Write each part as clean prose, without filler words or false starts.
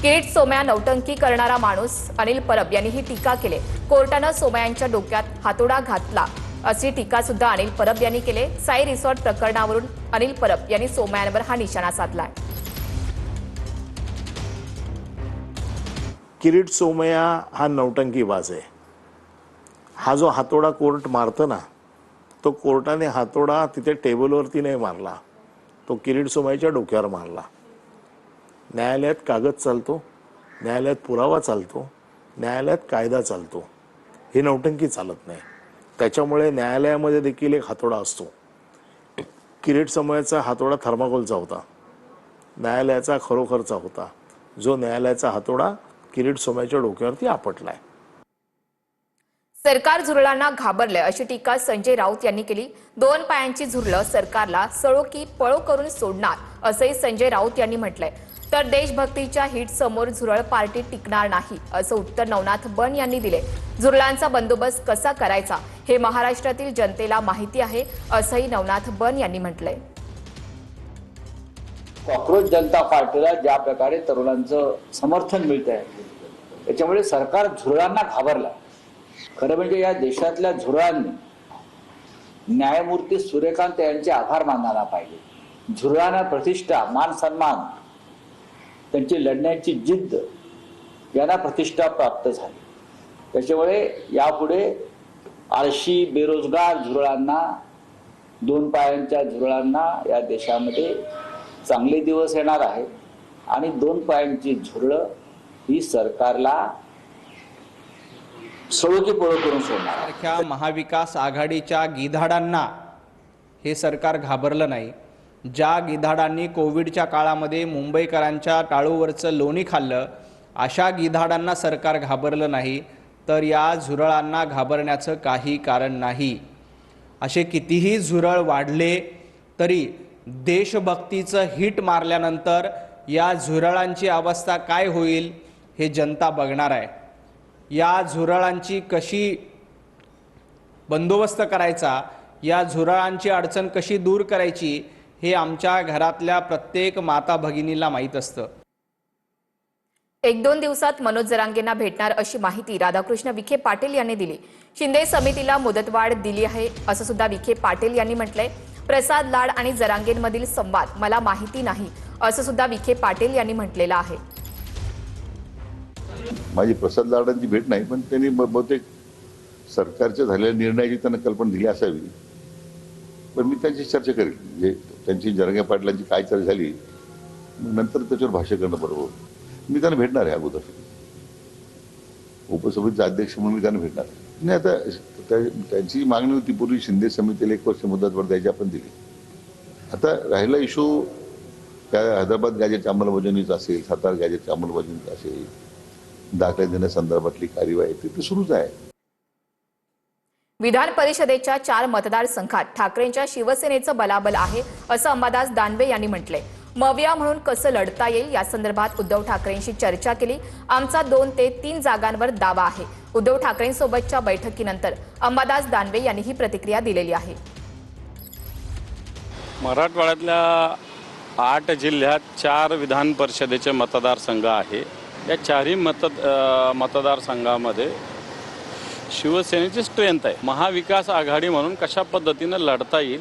किरीट सोमय्या नौटंकी करणारा माणूस अनिल परब यांनी ही टीका केली। कोर्टानं सोमय्यांच्या डोक्यात हातोडा घातला अशी टीका सुद्धा अनिल परब यांनी केली। साई रिसॉर्ट प्रकरणावरून अनिल परब यांनी सोमय्यांवर हा निशाणा साधलाय। किरीट सोमय्या हा नौटंकीबाज आहे। हा जो हातोडा कोर्ट मारतो ना, तो कोर्टाने हातोडा तिथे टेबलवरती नाही मारला, तो किरीट सोमय्याच्या डोक्यावर मारला। न्यायालयात कागद चालतो, न्यायालयात पुरावा चालतो, न्यायालयात कायदा चालतो, ही नौटंकी चालत नाही। त्याच्यामुळे न्यायालयामध्ये देखील एक हातोडा असतो। किरीट सोमय्याचा हातोडा थर्माकोलचा होता, न्यायालयाचा खरोखरचा होता। जो न्यायालयाचा हातोडा किरीट सोमय्याच्या डोक्यावरती आपटलाय। सरकार झुरळांना घाबरले अशी टीका संजय राऊत यांनी केली। दोन पायांची झुरळं सरकारला सळो की पळो करून सोडणार असंही संजय राऊत यांनी म्हटलंय। तर देशभक्तीच्या हिट समोर झुरळ पार्टी टिकणार नाही असं उत्तर नवनाथ बन यांनी दिले। झुरळांचा बंदोबस्त कसा करायचा हे महाराष्ट्रातील जनतेला माहिती आहे असंही नवनाथ बन यांनी म्हटलंय। कॉक्रोच जनता पार्टीला ज्या प्रकारे तरुणांचं समर्थन मिळत आहे, त्याच्यामुळे सरकार झुरळांना घाबरला। खरं म्हणजे या देशातल्या झुरळांनी न्यायमूर्ती सूर्यकांत यांचे आभार मानायला पाहिजे। झुरळांना प्रतिष्ठा, मान सन्मान, त्यांची लढण्याची जिद्द यांना प्रतिष्ठा प्राप्त झाली। त्याच्यामुळे यापुढे आळशी बेरोजगार झुरळांना, दोन पायांच्या झुरळांना या देशामध्ये चांगले दिवस येणार आहे आणि दोन पायांची झुरळं ही सरकारला सळो की पळो करून सोडणार। महाविकास आघाडीच्या गिधाडांना हे सरकार घाबरलं नाही। ज्या गिधाडांनी कोविडच्या काळामध्ये मुंबईकरांच्या टाळूवरचं लोणी खाल्लं, अशा गिधाडांना सरकार घाबरलं नाही, तर या झुरळांना घाबरण्याचं काही कारण नाही। असे कितीही झुरळ वाढले तरी देशभक्तीचं हिट मारल्यानंतर या झुरळांची अवस्था काय होईल हे जनता बघणार आहे। या झुरळांची कशी बंदोबस्त करायचा, या झुरळांची अडचण कशी दूर करायची हे आमच्या घरातल्या प्रत्येक माता भगिनीला माहीत असतं। एक दोन दिवसात मनोज जरांगेंना भेटणार अशी माहिती राधाकृष्ण विखे पाटील यांनी दिली। शिंदे समितीला मुदतवाढ दिली आहे असं सुद्धा विखे पाटील यांनी म्हटलंय। प्रसाद लाड आणि जरांगेंमधील संवाद मला माहिती नाही असं सुद्धा विखे पाटील यांनी म्हटलेलं आहे। माझी प्रसाद लाडांची भेट नाही, पण त्यांनी बहुतेक सरकारच्या झालेल्या निर्णयाची त्यांना कल्पना दिली असावी। पण मी त्यांची चर्चा करेन, म्हणजे त्यांची जरांगे पाटलांची काय चर्चा झाली नंतर त्याच्यावर भाष्य करणं बरोबर। मी त्यांना भेटणार आहे अगोदर, उपसमितीचा अध्यक्ष म्हणून मी त्यांना भेटणार आहे। नाही, आता त्यांची मागणी होती पूर्वी शिंदे समितीला 1 वर्ष मुदतवाढ द्यायची, आपण दिली। आता राहिला इशू त्या हैदराबाद गॅजेटच्या अंमलबजावणीचा असेल, सातारा गॅजेटच्या अंमलबजावणीचा असेल, दाखले देण्यासंदर्भातली कार्यवाही ती सुरूच आहे। विधान परिषदेच्या 4 मतदारसंघात ठाकरेंच्या शिवसेनेचं बलाबल आहे असं अंबादास दानवे यांनी म्हटलंय। मविया म्हणून कसं लढता येईल या संदर्भात उद्धव ठाकरेंशी चर्चा केली। आमचा 2 ते 3 जागांवर दावा आहे। उद्धव ठाकरेंसोबतच्या बैठकीनंतर अंबादास दानवे यांनी ही प्रतिक्रिया दिलेली आहे। मराठवाड्यातल्या 8 जिल्ह्यात 4 विधान परिषदेचे मतदारसंघ आहे। या 4ही मतदारसंघामध्ये शिवसेनेची स्ट्रेंथ आहे। महाविकास आघाडी म्हणून कशा पद्धतीने लढता येईल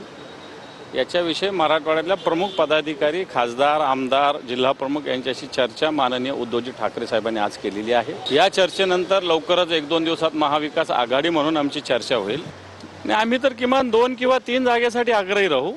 याच्याविषयी मराठवाड्यातल्या प्रमुख पदाधिकारी, खासदार, आमदार, जिल्हा प्रमुख यांच्याशी चर्चा माननीय उद्धवजी ठाकरे साहेबांनी आज केलेली आहे। या चर्चेनंतर लवकरच 1-2 दिवसात महाविकास आघाडी म्हणून आमची चर्चा होईल आणि आम्ही तर किमान 2 किंवा 3 जागेसाठी आग्रही राहू।